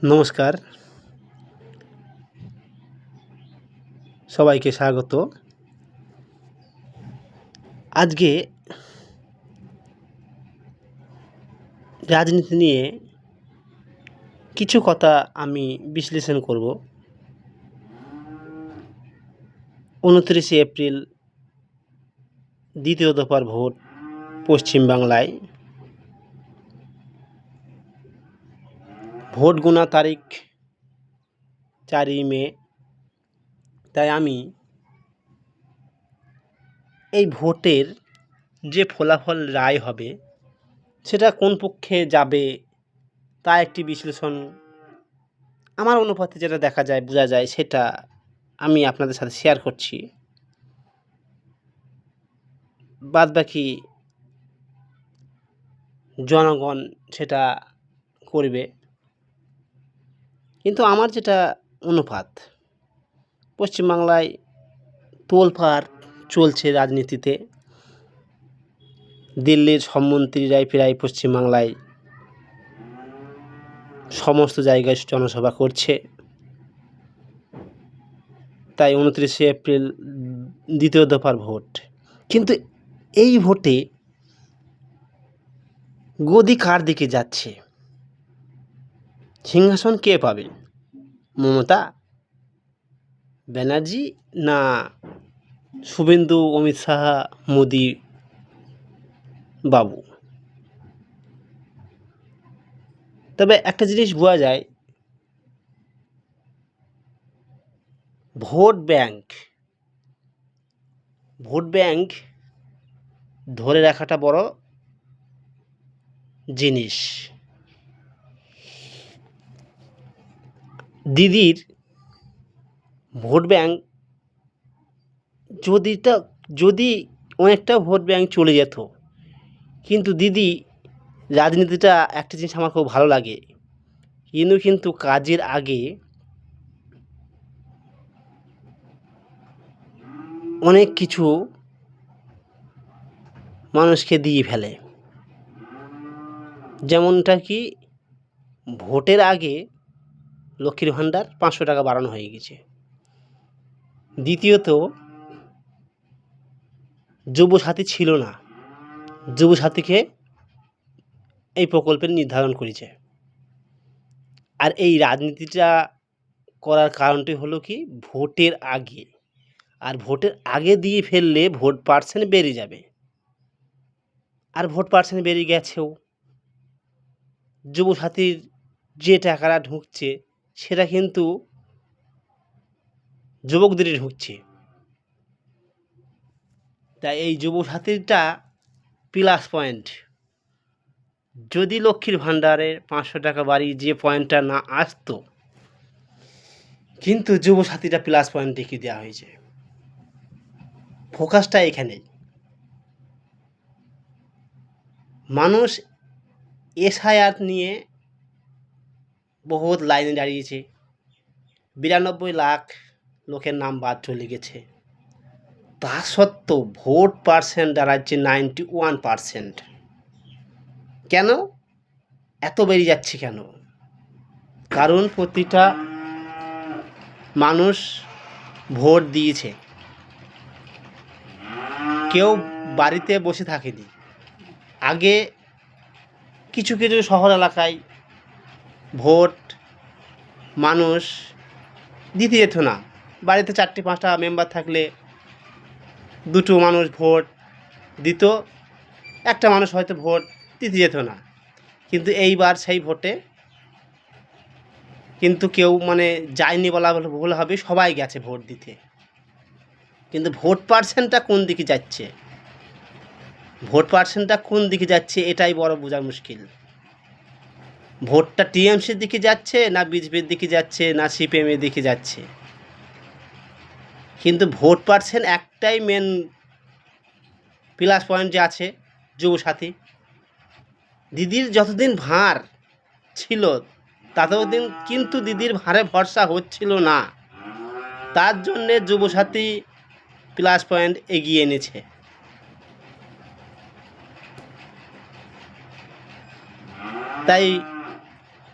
নমস্কার, সবাইকে স্বাগত। আজকে রাজনীতি নিয়ে কিছু কথা আমি বিশ্লেষণ করব। ২৯শে এপ্রিল দ্বিতীয় দফার ভোট পশ্চিমবাংলায়। ভোট গোনা তারিখ ৪ই মে। তাই আমি এই ভোটের যে ফলাফল রায় হবে সেটা কোন পক্ষে যাবে তা একটি বিশ্লেষণ আমার অনুপাতে যেটা দেখা যায়, বোঝা যায়, সেটা আমি আপনাদের সাথে শেয়ার করছি। বাদবাকি জনগণ সেটা করবে। কিন্তু আমার যেটা অনুপাত, পশ্চিমবাংলায় তোলপাড় চলছে রাজনীতিতে। দিল্লির সব মন্ত্রীরাই প্রায় পশ্চিমবাংলায় সমস্ত জায়গায় জনসভা করছে। তাই ২৯শে এপ্রিল দ্বিতীয় দফার ভোট। কিন্তু এই ভোটে গদি কার দিকে যাচ্ছে? সিংহাসন কে পাবে? মমতা ব্যানার্জি না শুভেন্দু, অমিত শাহ, মোদি বাবু? তবে একটা জিনিস বোঝা যায়, ভোট ব্যাংক ধরে রাখাটা বড় জিনিস। দিদির ভোট ব্যাংক যদি অনেকটা ভোট ব্যাংক চলে যেত, কিন্তু দিদি রাজনীতিটা একটা জিনিস আমার খুব ভালো লাগে, কিন্তু কাজের আগে অনেক কিছু মানুষকে দিয়ে ফেলে। যেমনটা কি ভোটের আগে লক্ষ্মীর ভাণ্ডার ৫০০ টাকা বাড়ানো হয়ে গেছে। দ্বিতীয়ত, যুবসাথী ছিল না, যুবসাথীকে এই প্রকল্পের নির্ধারণ করেছে। আর এই রাজনীতিটা করার কারণটি হলো কি, ভোটের আগে। আর ভোটের আগে দিয়ে ফেললে ভোট পার্সেন্ট বেড়ে যাবে, আর ভোট পার্সেন্ট বেড়ে গেছেও। যুবসাথীর যে টাকাটা ঢুকছে সেটা কিন্তু যুবকদেরই ঢুকছে। তাই এই যুবসাথীটা প্লাস পয়েন্ট। যদি লক্ষ্মীর ভাণ্ডারে ৫০০ টাকা বাড়িয়ে যে পয়েন্টটা না আসতো, কিন্তু যুবসাথীটা প্লাস পয়েন্ট দেখিয়ে দেওয়া হয়েছে। ফোকাসটা এখানেই। মানুষ এসআইআর নিয়ে বহুত লাইনে দাঁড়িয়েছে। ৯২ লাখ লোকের নাম বাদ চলে গেছে। তা সত্ত্বেও ভোট পার্সেন্ট দাঁড়াচ্ছে 91%। কেন এত বেড়ে যাচ্ছে কেন? কারণ প্রতিটা মানুষ ভোট দিয়েছে, কেউ বাড়িতে বসে থাকেনি। আগে কিছু কিছু শহর এলাকায় ভোট মানুষ দিতে যেত না। বাড়িতে ৪-৫টা মেম্বার থাকলে ২টো মানুষ ভোট দিত, একটা মানুষ হয়তো ভোট দিতে যেত না। কিন্তু এইবার সেই ভোটে কিন্তু কেউ যায়নি বলা ভুল হবে, সবাই গেছে ভোট দিতে। কিন্তু ভোট পার্সেন্টটা কোন দিকে যাচ্ছে, এটাই বড় বোঝা মুশকিল। ভোটটা টিএমসির দিকে যাচ্ছে না বিজেপির দিকে যাচ্ছে না সিপিএমের দিকে যাচ্ছে। কিন্তু ভোট পার্সেন্ট একটাই মেন প্লাস পয়েন্ট যে আছে, যুবসাথী। দিদির যতদিন ভার ছিল ততদিন কিন্তু দিদির ভারে ভরসা হচ্ছিল না। তার জন্যে যুবসাথী প্লাস পয়েন্ট এগিয়ে এনেছে। তাই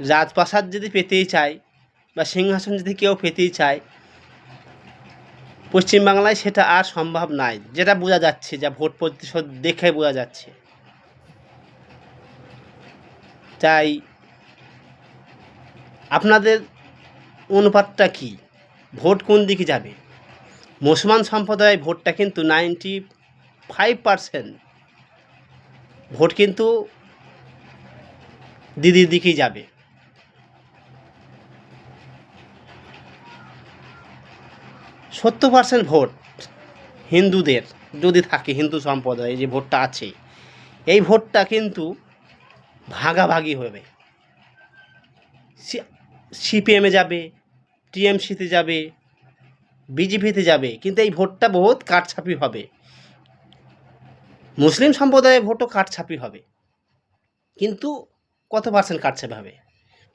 রাজপ্রাসাদ যদি পেতেই চায় বা সিংহাসন যদি কেউ পেতেই চায়, পশ্চিমবাংলায় সেটা আর সম্ভব নয়, যেটা বোঝা যাচ্ছে, যা ভোট প্রতিশোধ দেখে বোঝা যাচ্ছে। তাই আপনাদের অনুপাতটা কি, ভোট কোন দিকে যাবে? মুসলমান সম্প্রদায়ের ভোটটা কিন্তু 95% ভোট কিন্তু দিদির দিকেই যাবে। 70% ভোট হিন্দুদের যদি থাকে, হিন্দু সম্প্রদায়ে যে ভোটটা আছে, এই ভোটটা কিন্তু ভাগাভাগি হবে। সিপিএমে যাবে, টিএমসিতে যাবে, বিজেপিতে যাবে, কিন্তু এই ভোটটা বহুত কাটছাপি হবে। মুসলিম সম্প্রদায়ের ভোটও কাটছাপি হবে, কিন্তু কত পার্সেন্ট কাটছাপি হবে?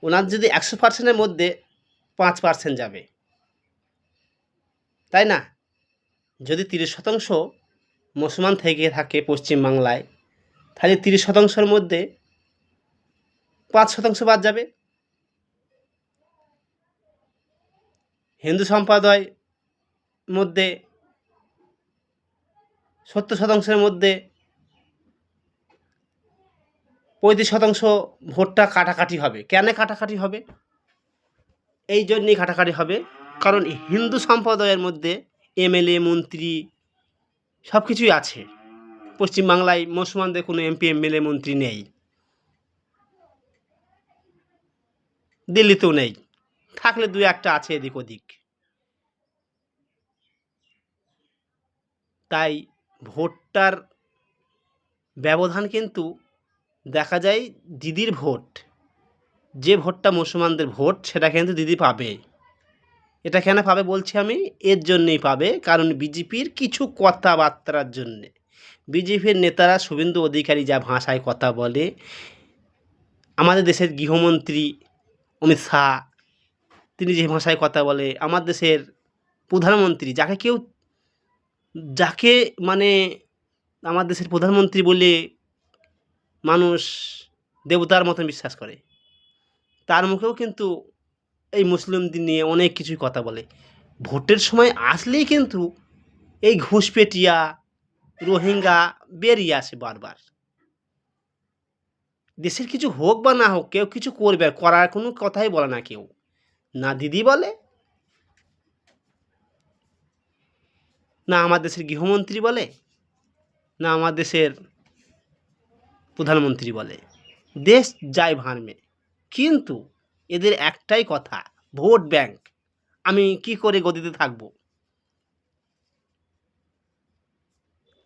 ওনার যদি 100%-এর মধ্যে 5% যাবে, তাই না? যদি 30% মুসলমান থেকে থাকে পশ্চিমবাংলায়, তাহলে 30%-এর মধ্যে 5% বাদ যাবে। হিন্দু সম্প্রদায় মধ্যে 70%-এর মধ্যে 35% ভোটটা কাটাকাটি হবে। কেন কাটাকাটি হবে? এই জন্যই কাটাকাটি হবে, কারণ হিন্দু সম্প্রদায়ের মধ্যে এমএলএ, মন্ত্রী সব কিছুই আছে। পশ্চিমবাংলায় মুসলমানদের কোনো এমপি, এমএলএ, মন্ত্রী নেই, দিল্লিতেও নেই, থাকলে 2-1টা আছে এদিক ওদিক। তাই ভোটটার ব্যবধান কিন্তু দেখা যায় দিদির ভোট, যে ভোটটা মুসলমানদের ভোট, সেটা কিন্তু দিদি পাবে। এটা কেন পাবে বলছি আমি? এর জন্যেই পাবে, কারণ বিজেপির কিছু কথাবার্তার জন্যে। বিজেপির নেতারা, শুভেন্দু অধিকারী যা ভাষায় কথা বলে, আমাদের দেশের গৃহমন্ত্রী অমিত শাহ তিনি যে ভাষায় কথা বলে, আমার দেশের প্রধানমন্ত্রী যাকে মানে আমার দেশের প্রধানমন্ত্রী বলে মানুষ দেবতার মতন বিশ্বাস করে, তার মুখেও কিন্তু এই মুসলিমদের নিয়ে অনেক কিছুই কথা বলে। ভোটের সময় আসলেই কিন্তু এই ঘুষপেটিয়া, রোহিঙ্গা বেরিয়ে আসে বারবার। দেশের কিছু হোক বা না হোক, কেউ কিছু করবে, করার কোনো কথাই বলে না কেউ, না দিদি বলে, না আমার দেশের গৃহমন্ত্রী বলে, না আমার দেশের প্রধানমন্ত্রী বলে। দেশ যায় ভাঁড়মে। কিন্তু এদের একটাই কথা, ভোট ব্যাংক। আমি কি করে গদিতে থাকবো?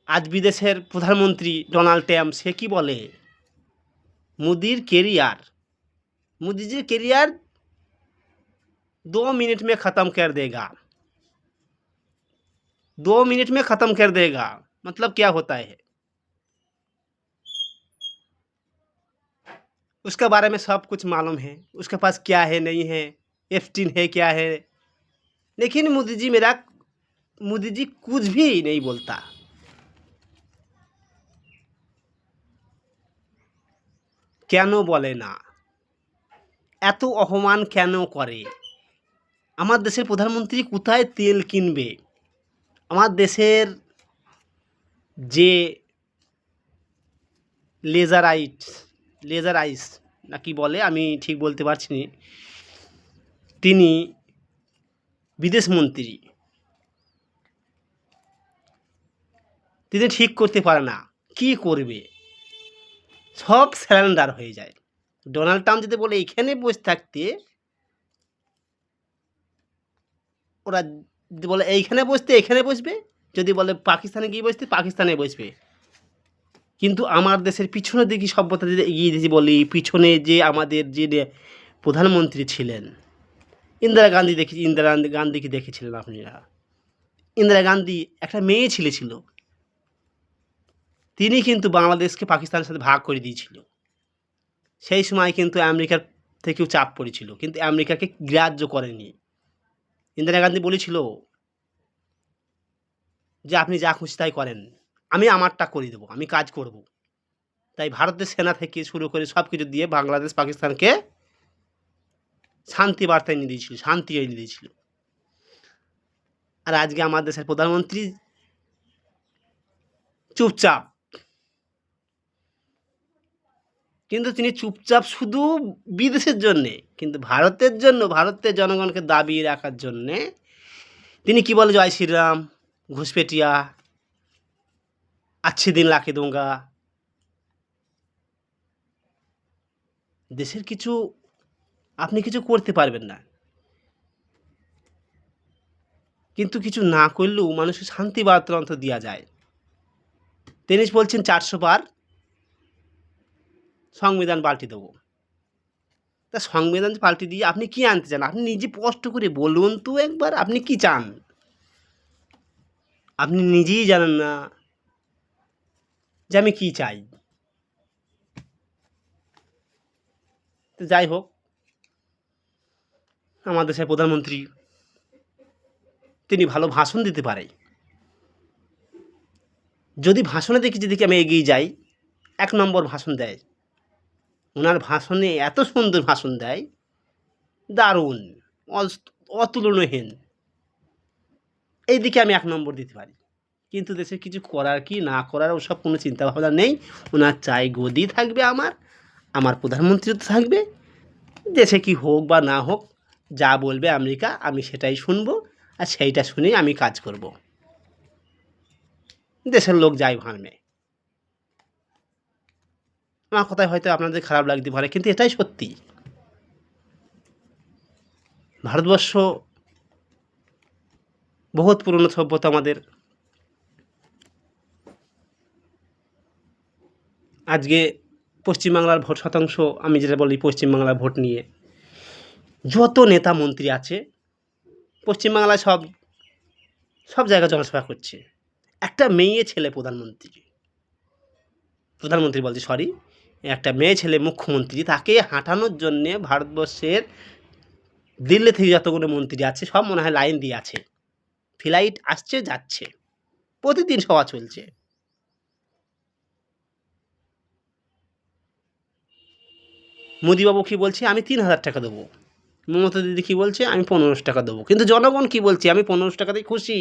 আজ বিদেশের প্রধানমন্ত্রী ডোনাল্ড ট্রাম্প সে কি বলে? মোদির career, Modi ji career 2 minute में ख़त्म कर देगा, 2 मिनट में ख़त्म कर देगा। मतलब क्या होता है? उसके बारे में सब कुछ मालूम है, उसके पास क्या है नहीं है, एफ-18 है क्या है, लेकिन मोदी जी कुछ भी नहीं बोलता। কেন বলে না? এত অপমান কেন করে? আমার দেশের প্রধানমন্ত্রী কোথায় তেল কিনবে? আমার দেশের যে লেজার আইস না কি বলে, আমি ঠিক বলতে পারছি না, তিনি বিদেশ মন্ত্রী, তিনি ঠিক করতে পারে না, কি করবে? সব স্যালেন্ডার হয়ে যায়। ডোনাল্ড ট্রাম্প যদি বলে এইখানে বসে থাকতে, ওরা যদি বলে এইখানে বসতে এখানে বসবে, যদি বলে পাকিস্তানে গিয়ে বসতে পাকিস্তানে বসবে। কিন্তু আমার দেশের পিছনের দিকে সভ্যতা যদি এগিয়ে দিয়েছি বলি, পিছনে যে আমাদের যে প্রধানমন্ত্রী ছিলেন ইন্দিরা গান্ধীকে দেখেছিলেন আপনারা? ইন্দিরা গান্ধী একটা মেয়ে ছেলে ছিল, তিনি কিন্তু বাংলাদেশকে পাকিস্তানের সাথে ভাগ করে দিয়েছিল। সেই সময় কিন্তু আমেরিকার থেকেও চাপ পড়েছিল, কিন্তু আমেরিকাকে গ্রাহ্য করেনি। ইন্দিরা গান্ধী বলেছিল যে আপনি যা খুশি তাই করেন, আমি আমারটা করে দেবো, আমি কাজ করব। তাই ভারতের সেনা থেকে শুরু করে সব কিছু দিয়ে বাংলাদেশ পাকিস্তানকে শান্তি বার্তা এনে দিয়েছিল, শান্তি এনে দিয়েছিল। আর আজকে আমার দেশের প্রধানমন্ত্রী চুপচাপ, কিন্তু তিনি চুপচাপ শুধু বিদেশের জন্যে, কিন্তু ভারতের জন্য, ভারতের জনগণকে দাবিয়ে রাখার জন্যে তিনি কি বলে, জয় শ্রীরাম, ঘুষপেটিয়া, अच्छे दिन लाके दूंगा। দেশের কিছু আপনি কিছু করতে পারবেন না, কিন্তু কিছু না করলেও মানুষের শান্তি বার্তা অন্তত দেওয়া যায়। তিনি বলছেন 400 বার সংবিধান পাল্টে দেবো। তা সংবিধান পাল্টে দিয়ে আপনি কি আনতে চান? আপনি নিজে স্পষ্ট করে বলুন তো একবার, আপনি কি চান? আপনি নিজেই জানেন না যে আমি কি চাই। তো যাই হোক, আমাদের দেশের প্রধানমন্ত্রী তিনি ভালো ভাষণ দিতে পারে। যদি ভাষণে দেখি আমি এগিয়ে যাই, 1 নম্বর ভাষণ দেয়। ওনার ভাষণে এত সুন্দর ভাষণ দেয়, দারুণ, অতুলনীয়হীন। এই দিকে আমি 1 নম্বর দিতে পারি। কিন্তু দেশে কিছু করার কি না করার ওসব কোনো চিন্তাভাবনা নেই। ওনার চাই গদি থাকবে, আমার প্রধানমন্ত্রী তো থাকবে। দেশে কি হোক বা না হোক, যা বলবে আমেরিকা আমি সেটাই শুনবো, আর সেইটা শুনেই আমি কাজ করব। দেশের লোক যাই ভাঙবে। আমার কথায় হয়তো আপনাদের খারাপ লাগতে পারে, কিন্তু এটাই সত্যি। ভারতবর্ষ বহুত পুরনো সভ্যতা আমাদের। আজকে পশ্চিমবাংলার ভোট শতাংশ, আমি যেটা বলি পশ্চিমবাংলার ভোট নিয়ে, যত নেতা মন্ত্রী আছে পশ্চিমবাংলায় সব জায়গায় জনসভা করছে। একটা মেয়ে ছেলে প্রধানমন্ত্রী বলছি, সরি, একটা মেয়ে ছেলে মুখ্যমন্ত্রী, তাকে হাঁটানোর জন্যে ভারতবর্ষের দিল্লি থেকে যতগুলো মন্ত্রী আছে সব মনে হয় লাইন দিয়ে আছে। ফ্লাইট আসছে যাচ্ছে, প্রতিদিন সভা চলছে। মোদিবাবু কী বলছে, আমি 3,000 টাকা দেবো। মমতা দিদি কী বলছে, আমি 1500 টাকা দেবো। কিন্তু জনগণ কী বলছে, আমি 1500 টাকাতেই খুশি।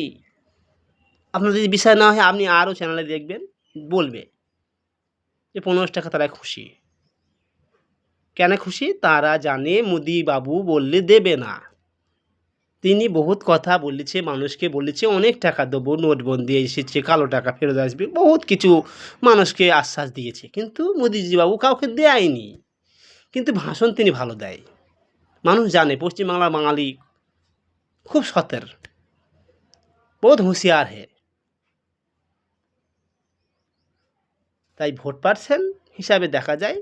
আপনার যদি বিষয় না হয়, আপনি আরও চ্যানেলে দেখবেন, বলবে যে 1500 টাকা তারা খুশি। কেন খুশি? তারা জানে মোদিবাবু বললে দেবে না। তিনি বহুত কথা বলেছে, মানুষকে বলেছে অনেক টাকা দেবো, নোটবন্দি এসেছে, কালো টাকা ফেরত আসবে, বহুত কিছু মানুষকে আশ্বাস দিয়েছে, কিন্তু মোদিজিবাবু কাউকে দেয়নি। কিন্তু ভাষণ তিনি ভালো দেয়। মানুষ জানে পশ্চিমবাংলার বাঙালি খুব সতের, বহুত হুঁশিয়ার হে। তাই ভোট পার্সেন্ট হিসাবে দেখা যায়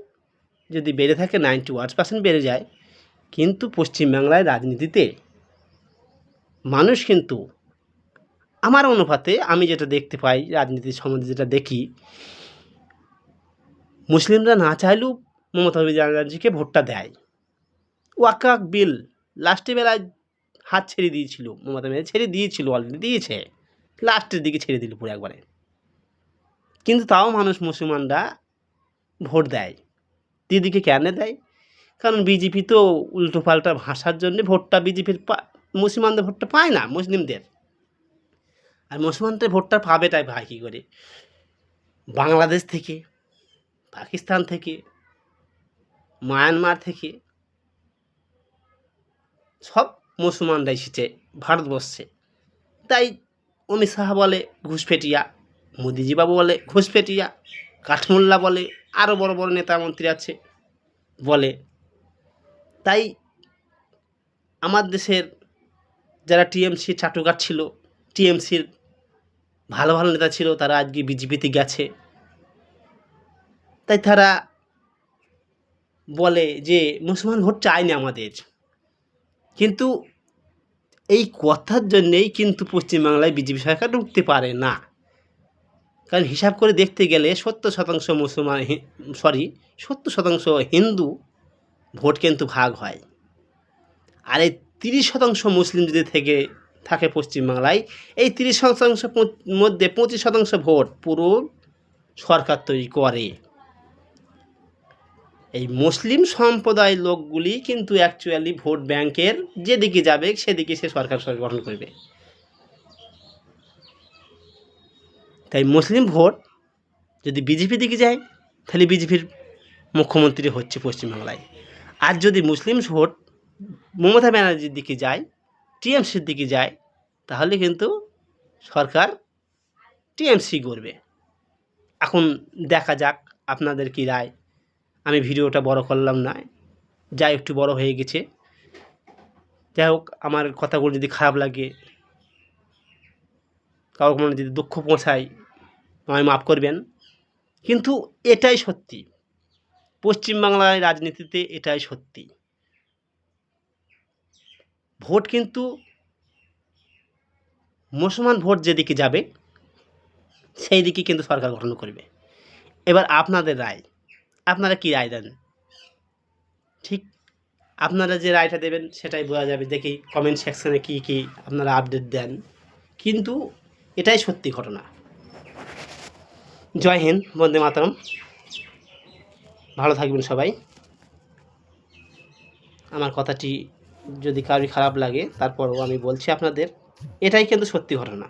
যদি বেড়ে থাকে 91% বেড়ে যায়, কিন্তু পশ্চিমবাংলায় রাজনীতিতে মানুষ কিন্তু, আমার অনুপাতে আমি যেটা দেখতে পাই, রাজনীতির সম্বন্ধে যেটা দেখি, মুসলিমরা না চাইলেও মমতা ব্যানার্জিকে ভোটটা দেয়। ওয়াকাফ বিল লাস্টে বেলায় হাত ছেড়ে দিয়েছিল, মমতা ব্যানার্জি ছেড়ে দিয়েছিল, অলরেডি দিয়েছে, লাস্টের দিকে ছেড়ে দিল পুরো একবারে। কিন্তু তাও মানুষ, মুসলমানরা ভোট দেয়। দিদিকে কেন দেয়? কারণ বিজেপি তো উল্টোপাল্টা ভাষার জন্য ভোটটা বিজেপির মুসলমানদের ভোটটা পায় না, মুসলিমদের। আর মুসলমানদের ভোটটা পাবেটাই ভাই কী করে? বাংলাদেশ থেকে, পাকিস্তান থেকে, মায়ানমার থেকে সব মুসলমানরা এসেছে ভারতবর্ষে। তাই অমিত শাহ বলে ঘুষপেটিয়া, মোদিজিবাবু বলে ঘুষপেটিয়া, কাঠমোল্লা বলে, আরও বড় বড় নেতা মন্ত্রী আছে বলে। তাই আমার দেশের যারা টিএমসি চাটুকার ছিল, টিএমসির ভালো ভালো নেতা ছিল, তারা আজকে বিজেপিতে গেছে। তাই তারা বলে যে মুসলমান ভোট চায় না আমাদের। কিন্তু এই কথার জন্যেই কিন্তু পশ্চিমবাংলায় বিজেপি সরকার ঢুকতে পারে না। কারণ হিসাব করে দেখতে গেলে 70% মুসলমান, 70% হিন্দু ভোট কিন্তু ভাগ হয়। আর এই 30% মুসলিম যদি থাকে পশ্চিমবাংলায়, এই 30% মধ্যে 25% ভোট পুরো সরকার তৈরি করে। এই মুসলিম সম্প্রদায়ের লোকগুলি কিন্তু অ্যাকচুয়ালি ভোট ব্যাংকের যেদিকে যাবে সেদিকে সে সরকার গঠন করবে। তাই মুসলিম ভোট যদি বিজেপি দিকে যায় তাহলে বিজেপির মুখ্যমন্ত্রী হচ্ছে পশ্চিমবাংলায়, আর যদি মুসলিম ভোট মমতা ব্যানার্জির দিকে যায়, টিএমসির দিকে যায়, তাহলে কিন্তু সরকার টিএমসি করবে। এখন দেখা যাক আপনাদের কি রায়। আমি ভিডিওটা বড় করলাম না, যা একটু বড় হয়ে গেছে। যাই হোক, আমার কথাগুলো যদি খারাপ লাগে, কারো কোনো যদি দুঃখ পৌঁছায়, আমায় মাফ করবেন। কিন্তু এটাই সত্যি, পশ্চিমবাংলার রাজনীতিতে এটাই সত্যি। ভোট কিন্তু মুসলমান ভোট যেদিকে যাবে সেই দিকে কিন্তু সরকার গঠন করবে। এবার আপনাদের রায়, আপনারা কি রায় দেন? ঠিক আপনারা যে রায়টা দেবেন সেটাই বোঝা যাবে। দেখি কমেন্ট সেকশানে কী কী আপনারা আপডেট দেন। কিন্তু এটাই সত্যি ঘটনা। জয় হিন্দ, বন্দে মাতরম। ভালো থাকবেন সবাই। আমার কথাটি যদি কারোর খারাপ লাগে, তারপরও আমি বলছি আপনাদের, এটাই কিন্তু সত্যি ঘটনা।